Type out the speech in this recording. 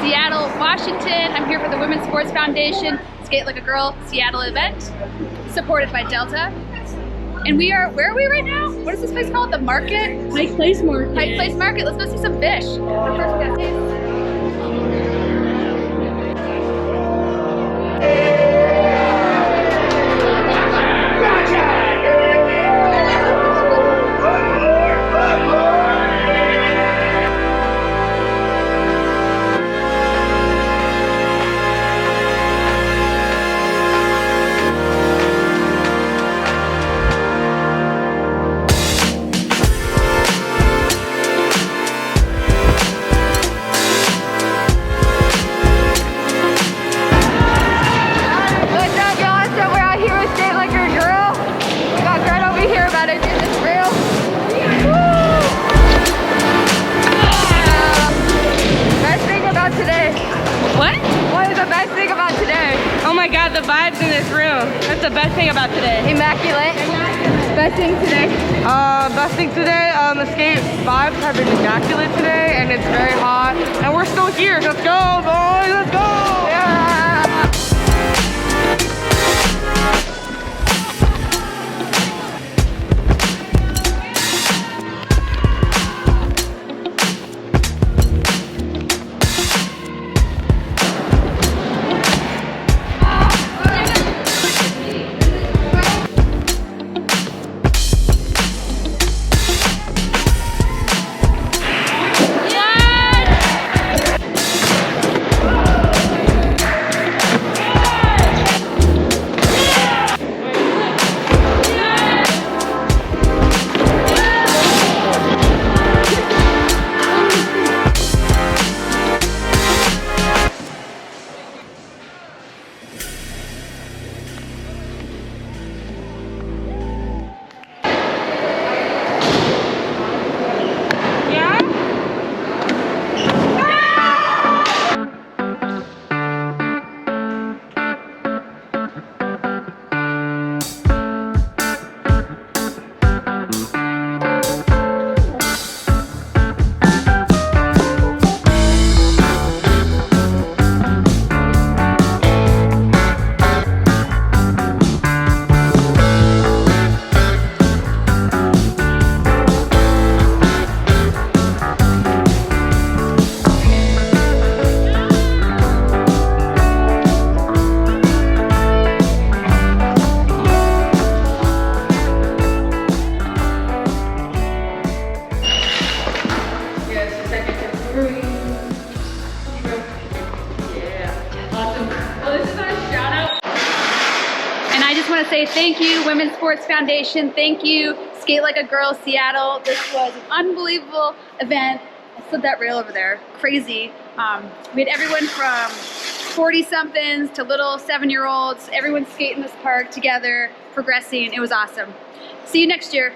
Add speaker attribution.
Speaker 1: Seattle, Washington. I'm here for the Women's Sports Foundation Skate Like a Girl Seattle event, supported by Delta. And we are, where are we right now? What is this place called? The Market?
Speaker 2: Pike Place Market.
Speaker 1: Pike Place Market. Let's go see some fish. But first we gotta taste.
Speaker 2: The vibes in this room. That's the best thing about today.
Speaker 1: Immaculate. Best thing today.
Speaker 2: Best thing today, the skate vibes have been immaculate today, and it's very hot, and we're still here. Let's go, boys. Let's go. Yeah.
Speaker 1: I want to say thank you, Women's Sports Foundation. Thank you, Skate Like a Girl Seattle. This was an unbelievable event. I slid that rail over there. Crazy. We had everyone from 40-somethings to little 7-year-olds. Everyone skating this park together, progressing. It was awesome. See you next year.